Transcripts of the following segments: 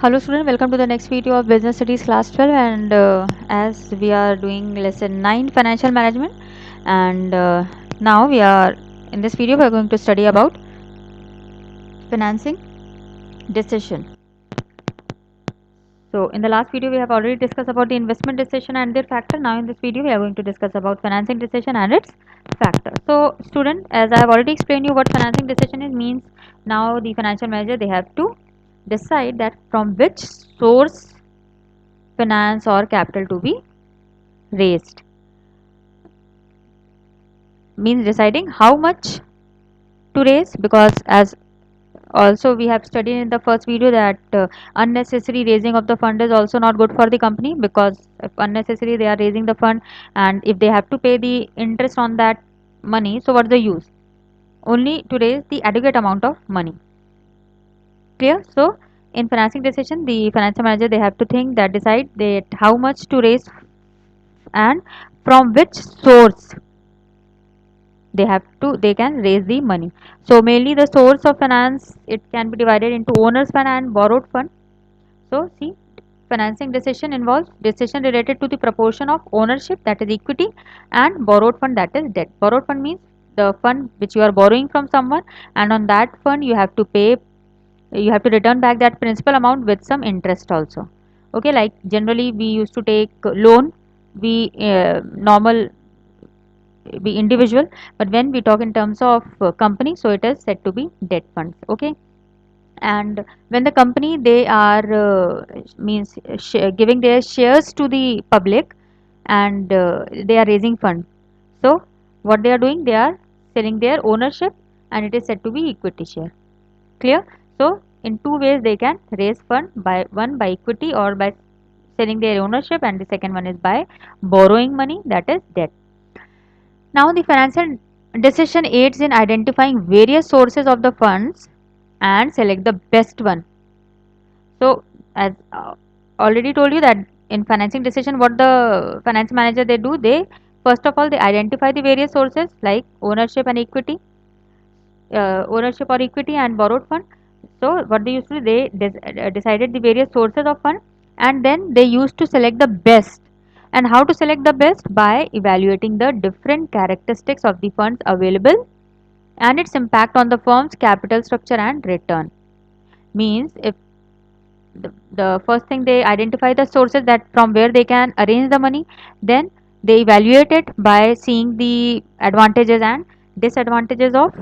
Hello student, welcome to the next video of Business Studies class 12 and as we are doing lesson 9 financial management and now we are in this video we are going to study about financing decision. So in the last video we have already discussed about the investment decision and their factor. Now in this video we are going to discuss about financing decision and its factor. So student, as I have already explained you what financing decision is, means now the financial manager they have to decide that from which source finance or capital to be raised, means deciding how much to raise, because as also we have studied in the first video that unnecessary raising of the fund is also not good for the company, because if unnecessary they are raising the fund and if they have to pay the interest on that money, so what's the use? Only to raise the adequate amount of money. Clear? So in financing decision the financial manager they have to think that decide that how much to raise and from which source they can raise the money. So mainly the source of finance, it can be divided into owner's fund and borrowed fund. So see, financing decision involves decision related to the proportion of ownership, that is equity, and borrowed fund, that is debt. Borrowed fund means the fund which you are borrowing from someone, and on that fund you have to return back that principal amount with some interest also. Okay, like generally we used to take loan, we normal be individual, but when we talk in terms of company, so it is said to be debt funds. Okay, and when the company they are means giving their shares to the public and they are raising fund, so what they are doing, they are selling their ownership and it is said to be equity share. Clear? So in two ways they can raise fund, by one by equity or by selling their ownership, and the second one is by borrowing money, that is debt. Now, the financial decision aids in identifying various sources of the funds and select the best one. So, as already told you that in financing decision, what the finance manager they do, they first of all they identify the various sources like ownership and equity, ownership or equity and borrowed fund. So, what they used to do, they decided the various sources of fund and then they used to select the best. And how to select the best? By evaluating the different characteristics of the funds available and its impact on the firm's capital structure and return. Means if the first thing they identify the sources that from where they can arrange the money, then they evaluate it by seeing the advantages and disadvantages of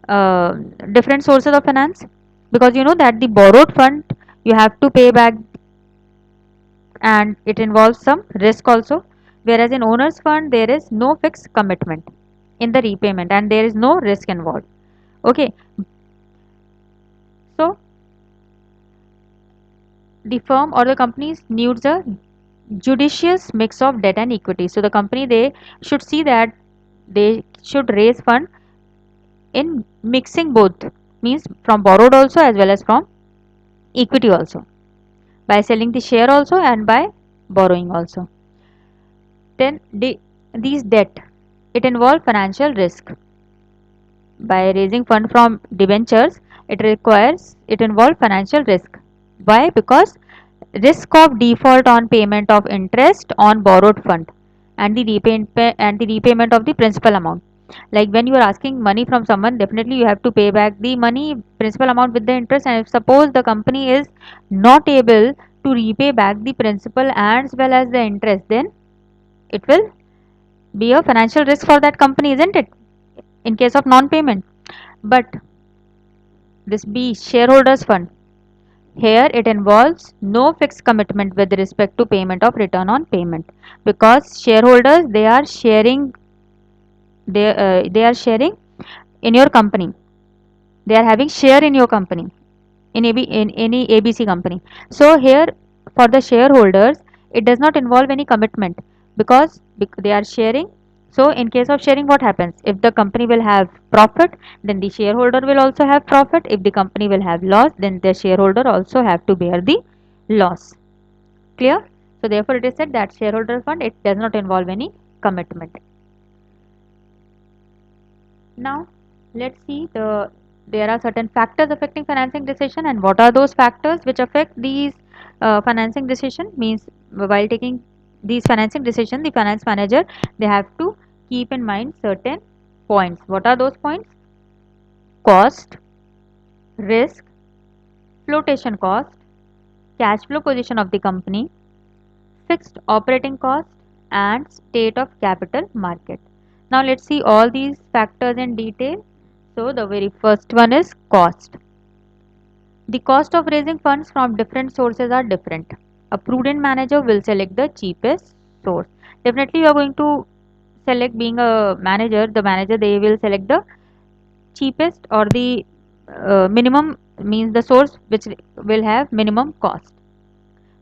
uh, different sources of finance, because you know that the borrowed fund you have to pay back and it involves some risk also, whereas in owner's fund there is no fixed commitment in the repayment and there is no risk involved. Okay, so the firm or the company needs a judicious mix of debt and equity. So the company they should see that they should raise fund in mixing both, means from borrowed also as well as from equity also, by selling the share also and by borrowing also. Then these debt, it involve financial risk. By raising fund from debentures, it involve financial risk. Why? Because risk of default on payment of interest on borrowed fund and the repayment of the principal amount. Like when you are asking money from someone, definitely you have to pay back the money principal amount with the interest, and if suppose the company is not able to repay back the principal as well as the interest, then it will be a financial risk for that company, isn't it, in case of non-payment. But this B, shareholders fund, here it involves no fixed commitment with respect to payment of return on payment, because shareholders they are sharing in your company, they are having share in your company, in any ABC company. So here for the shareholders it does not involve any commitment, because they are sharing. So in case of sharing, what happens? If the company will have profit, then the shareholder will also have profit. If the company will have loss, then the shareholder also have to bear the loss. Clear? So therefore it is said that shareholder fund, it does not involve any commitment. Now let's see the there are certain factors affecting financing decision, and what are those factors which affect these financing decision. Means while taking these financing decision, the finance manager, they have to keep in mind certain points. What are those points? Cost, risk, flotation cost, cash flow position of the company, fixed operating cost, and state of capital market. Now let's see all these factors in detail. So the very first one is cost. The cost of raising funds from different sources are different. A prudent manager will select the cheapest source. Definitely you are going to select, being a manager, the manager, they will select the cheapest or the minimum, means the source which will have minimum cost.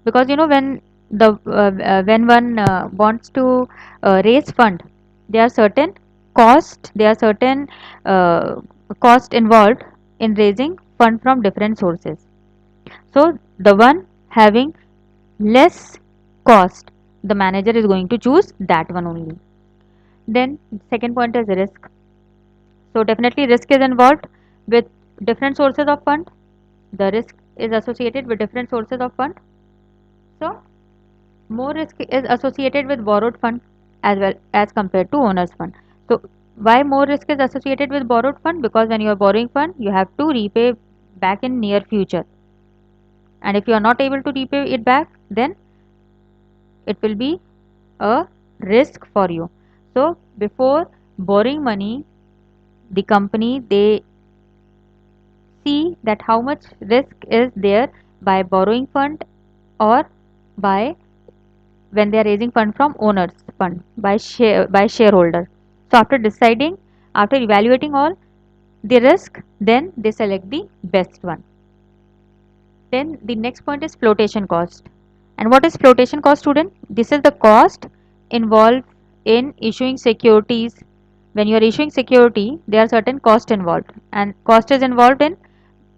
Because when one wants to raise fund, there are certain there are certain cost involved in raising fund from different sources. So the one having less cost, the manager is going to choose that one only. Then second point is risk. So definitely risk is involved with different sources of fund. The risk is associated with different sources of fund. So more risk is associated with borrowed fund as well as compared to owner's fund. So why more risk is associated with borrowed fund? Because when you are borrowing fund, you have to repay back in near future. And if you are not able to repay it back, then it will be a risk for you. So before borrowing money, the company, they see that how much risk is there by borrowing fund, or by when they are raising fund from owners fund, by shareholder. So after deciding, after evaluating all the risk, then they select the best one. Then the next point is flotation cost. And what is flotation cost, student? This is the cost involved in issuing securities. When you are issuing security, there are certain cost involved, and cost is involved in,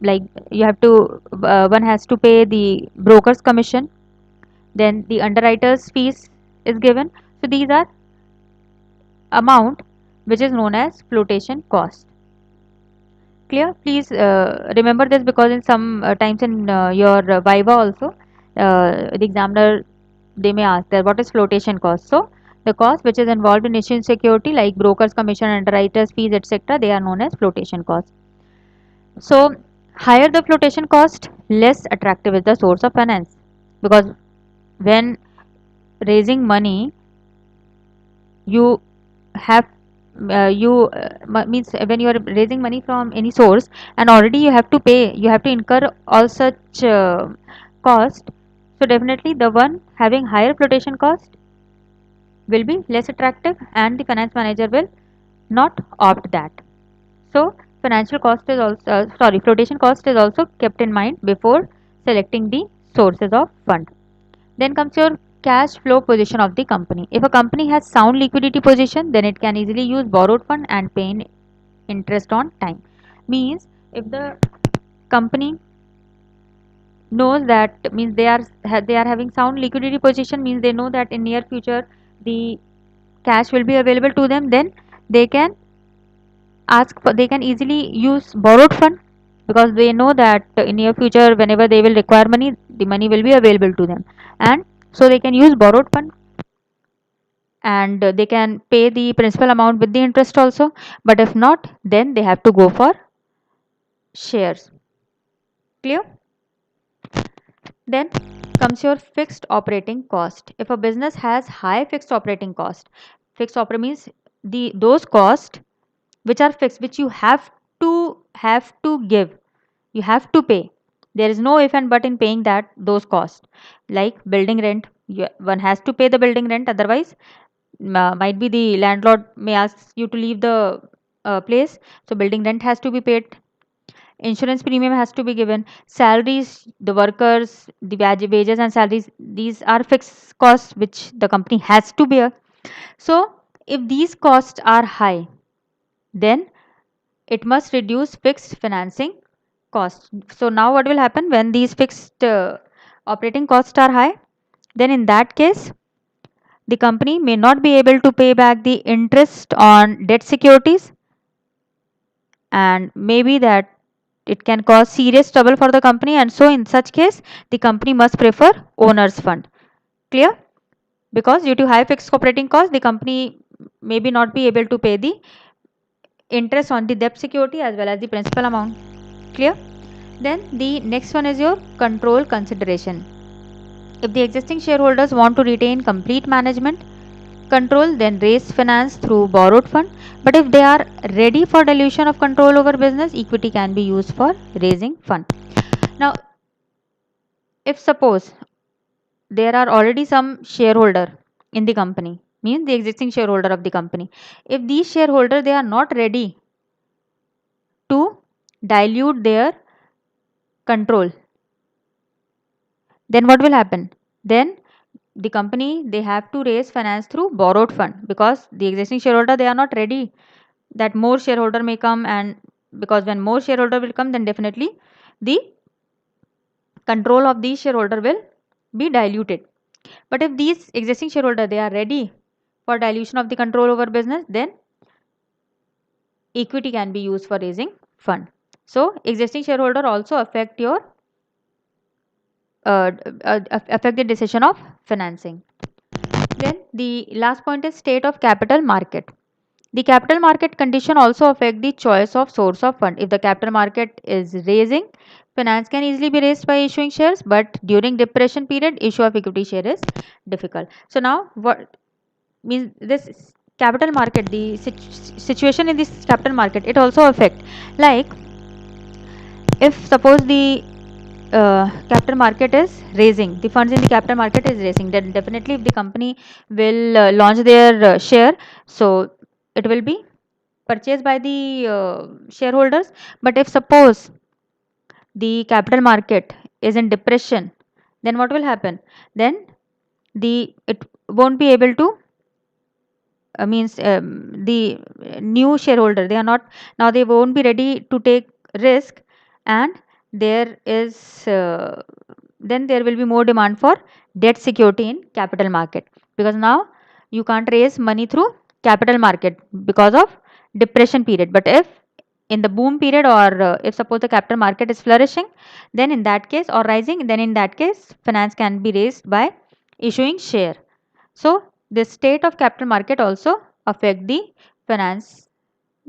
like, you have to one has to pay the broker's commission, then the underwriter's fees is given. So these are amount which is known as flotation cost. Clear? Please remember this, because in some times in your viva also, the examiner, they may ask that what is flotation cost. So the cost which is involved in issuing security, like brokers commission, underwriters fees, etc., they are known as flotation cost. So higher the flotation cost, less attractive is the source of finance, because when raising money, you have means when you are raising money from any source, and already you have to pay, you have to incur all such cost. So definitely the one having higher flotation cost will be less attractive, and the finance manager will not opt that. So financial cost is also flotation cost is also kept in mind before selecting the sources of fund. Then comes your cash flow position of the company. If a company has sound liquidity position, then it can easily use borrowed fund and pay in interest on time. Means if the company knows that, means they are having sound liquidity position, means they know that in near future the cash will be available to them, then they can they can easily use borrowed fund, because they know that in near future whenever they will require money, the money will be available to them, and so they can use borrowed fund, and they can pay the principal amount with the interest also. But if not, then they have to go for shares. Clear? Then comes your fixed operating cost. If a business has high fixed operating cost, fixed operating means the those costs which are fixed, which you have to give, you have to pay. There is no if and but in paying that those costs. Like building rent, one has to pay the building rent, otherwise might be the landlord may ask you to leave the place, so building rent has to be paid, insurance premium has to be given, salaries, the workers, the wages and salaries, these are fixed costs which the company has to bear. So if these costs are high, then it must reduce fixed financing costs. So now what will happen when these fixed operating costs are high? Then in that case, the company may not be able to pay back the interest on debt securities, and maybe that it can cause serious trouble for the company, and so in such case the company must prefer owner's fund. Clear? Because due to high fixed operating cost, the company maybe not be able to pay the interest on the debt security as well as the principal amount. Clear? Then the next one is your control consideration. If the existing shareholders want to retain complete management control, then raise finance through borrowed fund. But if they are ready for dilution of control over business, equity can be used for raising fund. Now, if suppose there are already some shareholder in the company, means the existing shareholder of the company, if these shareholder they are not ready to dilute their control, then what will happen? Then the company they have to raise finance through borrowed fund, because the existing shareholder they are not ready that more shareholder may come, and because when more shareholder will come, then definitely the control of these shareholder will be diluted. But if these existing shareholder they are ready for dilution of the control over business, then equity can be used for raising fund. So existing shareholder also affect your affect the decision of financing. Then the last point is state of capital market. The capital market condition also affect the choice of source of fund. If the capital market is raising, finance can easily be raised by issuing shares, but during depression period, issue of equity share is difficult. So now what means this capital market, the situation in this capital market, it also affect, like if suppose the capital market is raising, the funds in the capital market is raising, then definitely if the company will launch their share, so it will be purchased by the shareholders. But if suppose the capital market is in depression, then what will happen? Then it won't be able to means the new shareholder they are not, now they won't be ready to take risk, and there is then there will be more demand for debt security in capital market, because now you can't raise money through capital market because of depression period. But if in the boom period, or if suppose the capital market is flourishing, then in that case, or rising, then in that case finance can be raised by issuing share. So the state of capital market also affect the finance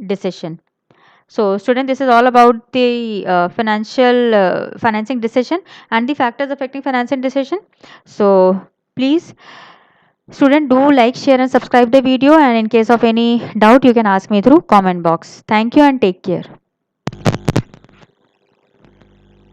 decision. So student, this is all about the financial financing decision and the factors affecting financing decision. So please student, do like, share and subscribe the video, and in case of any doubt you can ask me through comment box. Thank you and take care.